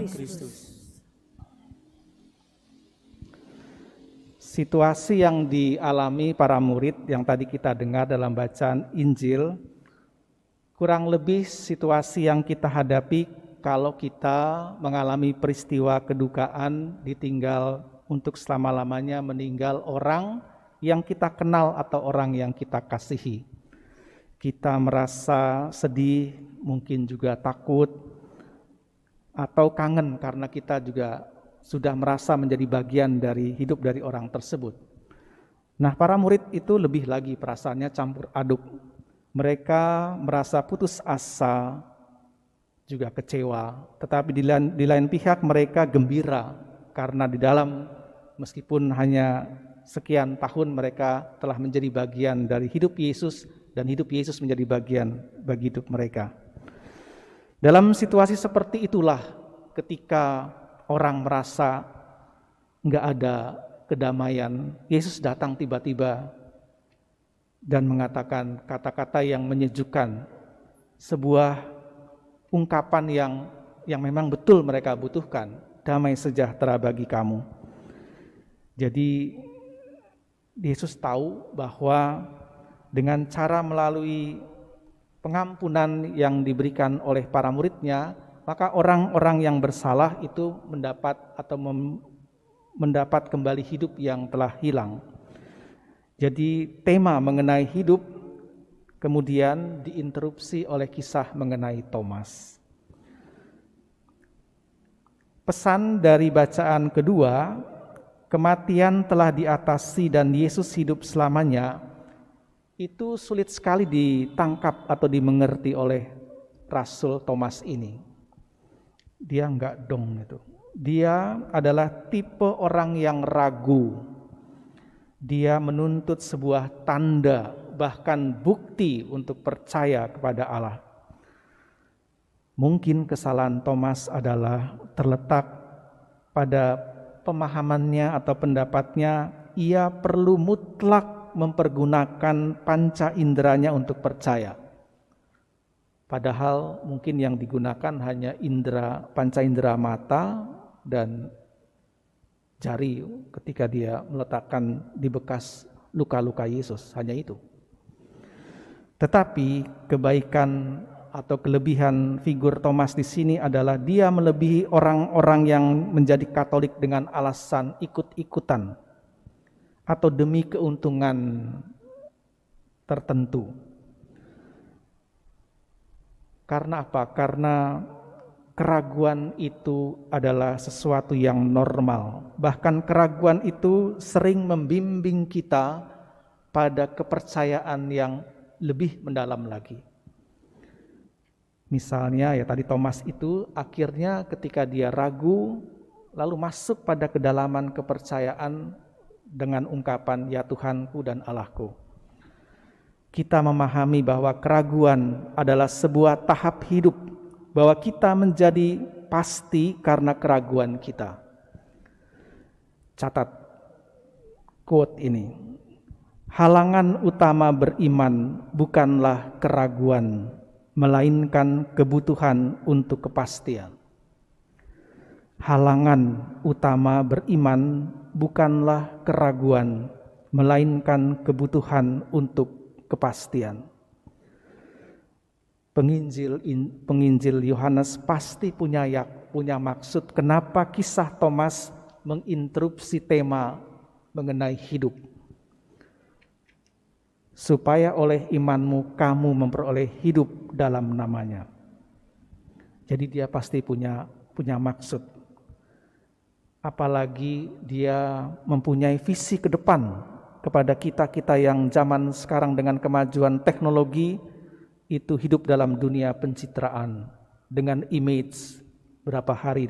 Kristus. Situasi yang dialami para murid yang tadi kita dengar dalam bacaan Injil, kurang lebih situasi yang kita hadapi kalau kita mengalami peristiwa kedukaan, ditinggal untuk selama-lamanya, meninggal orang yang kita kenal atau orang yang kita kasihi. Kita merasa sedih, mungkin juga takut, atau kangen karena kita juga sudah merasa menjadi bagian dari hidup dari orang tersebut. Nah, para murid itu lebih lagi perasaannya campur aduk. Mereka merasa putus asa, juga kecewa, tetapi di lain pihak mereka gembira karena di dalam meskipun hanya sekian tahun mereka telah menjadi bagian dari hidup Yesus dan hidup Yesus menjadi bagian bagi hidup mereka. Dalam situasi seperti itulah ketika orang merasa enggak ada kedamaian, Yesus datang tiba-tiba dan mengatakan kata-kata yang menyejukkan, sebuah ungkapan yang memang betul mereka butuhkan, damai sejahtera bagi kamu. Jadi Yesus tahu bahwa dengan cara melalui pengampunan yang diberikan oleh para muridnya, maka orang-orang yang bersalah itu mendapat kembali hidup yang telah hilang. Jadi tema mengenai hidup kemudian diinterupsi oleh kisah mengenai Thomas. Pesan dari bacaan kedua, kematian telah diatasi dan Yesus hidup selamanya, itu sulit sekali ditangkap atau dimengerti oleh Rasul Thomas ini. Dia enggak dong itu. Dia adalah tipe orang yang ragu. Dia menuntut sebuah tanda, bahkan bukti untuk percaya kepada Allah. Mungkin kesalahan Thomas adalah terletak pada pemahamannya atau pendapatnya, ia perlu mutlak mempergunakan panca inderanya untuk percaya. Padahal mungkin yang digunakan hanya panca indera mata dan jari ketika dia meletakkan di bekas luka-luka Yesus, hanya itu. Tetapi kebaikan atau kelebihan figur Thomas di sini adalah dia melebihi orang-orang yang menjadi Katolik dengan alasan ikut-ikutan atau demi keuntungan tertentu. Karena apa? Karena keraguan itu adalah sesuatu yang normal. Bahkan keraguan itu sering membimbing kita pada kepercayaan yang lebih mendalam lagi. Misalnya ya tadi Thomas itu akhirnya ketika dia ragu lalu masuk pada kedalaman kepercayaan dengan ungkapan ya Tuhanku dan Allahku. Kita memahami bahwa keraguan adalah sebuah tahap hidup, bahwa kita menjadi pasti karena keraguan kita. Catat quote ini. Halangan utama beriman bukanlah keraguan, melainkan kebutuhan untuk kepastian. Halangan utama beriman bukanlah keraguan, melainkan kebutuhan untuk kepastian. Penginjil Yohanes pasti punya maksud kenapa kisah Thomas menginterupsi tema mengenai hidup. Supaya oleh imanmu kamu memperoleh hidup dalam namanya. Jadi dia pasti punya maksud. Apalagi dia mempunyai visi ke depan kepada kita yang zaman sekarang dengan kemajuan teknologi itu hidup dalam dunia pencitraan dengan image. Berapa kali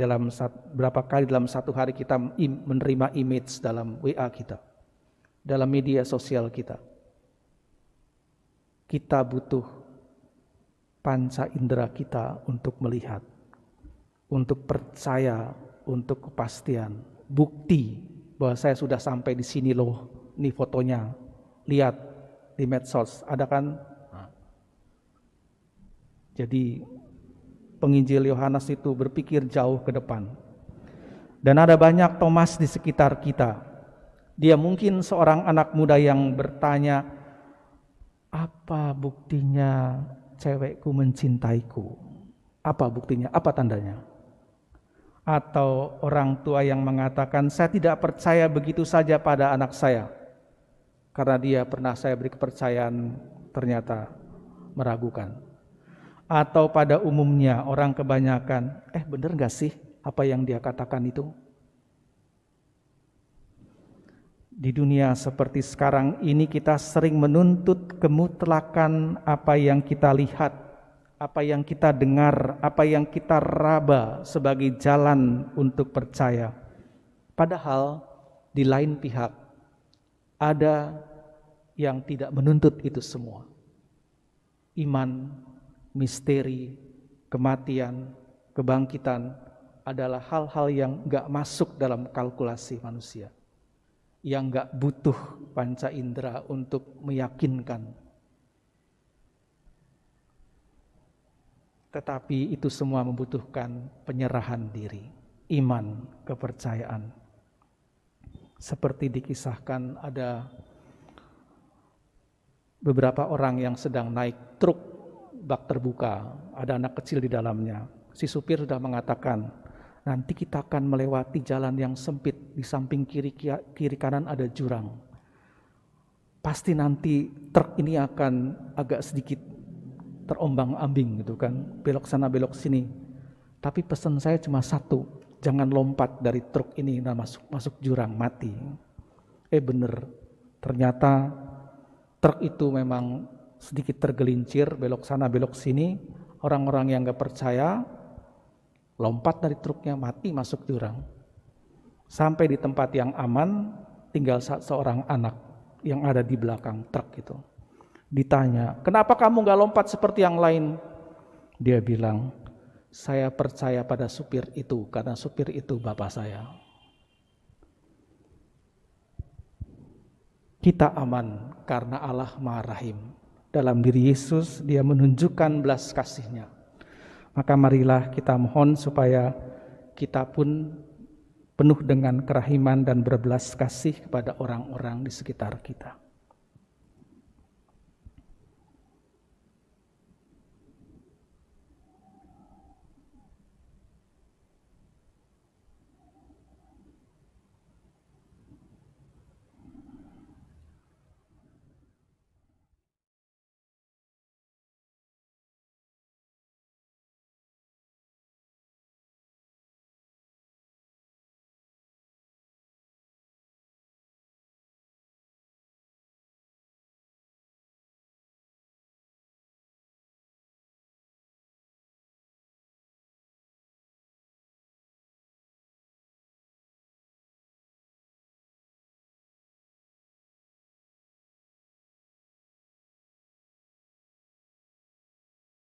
dalam satu hari kita menerima image dalam WA kita, dalam media sosial kita. Kita butuh panca indera kita untuk melihat, untuk percaya, untuk kepastian, bukti bahwa saya sudah sampai di sini loh. Ini fotonya, lihat di medsos, ada kan? Jadi penginjil Yohanes itu berpikir jauh ke depan. Dan ada banyak Thomas di sekitar kita. Dia mungkin seorang anak muda yang bertanya, apa buktinya cewekku mencintaiku? Apa buktinya? Apa tandanya? Atau orang tua yang mengatakan, saya tidak percaya begitu saja pada anak saya, karena dia pernah saya beri kepercayaan ternyata meragukan. Atau pada umumnya orang kebanyakan, bener gak sih apa yang dia katakan itu? Di dunia seperti sekarang ini kita sering menuntut kemutlakan apa yang kita lihat, apa yang kita dengar, apa yang kita raba sebagai jalan untuk percaya. Padahal di lain pihak ada yang tidak menuntut itu semua. Iman, misteri, kematian, kebangkitan adalah hal-hal yang gak masuk dalam kalkulasi manusia, yang gak butuh panca indera untuk meyakinkan. Tetapi itu semua membutuhkan penyerahan diri, iman, kepercayaan. Seperti dikisahkan ada beberapa orang yang sedang naik truk bak terbuka, ada anak kecil di dalamnya. Si supir sudah mengatakan, nanti kita akan melewati jalan yang sempit, di samping kiri kanan ada jurang. Pasti nanti truk ini akan agak sedikit terombang-ambing gitu kan, belok sana belok sini. Tapi pesan saya cuma satu, jangan lompat dari truk ini dan masuk jurang, mati. Bener, ternyata truk itu memang sedikit tergelincir, belok sana belok sini. Orang-orang yang gak percaya lompat dari truknya, mati masuk jurang. Sampai di tempat yang aman, tinggal seorang anak yang ada di belakang truk itu. Ditanya, kenapa kamu gak lompat seperti yang lain? Dia bilang, saya percaya pada supir itu, karena supir itu bapak saya. Kita aman karena Allah Maha Rahim. Dalam diri Yesus, Dia menunjukkan belas kasih-Nya. Maka marilah kita mohon supaya kita pun penuh dengan kerahiman dan berbelas kasih kepada orang-orang di sekitar kita.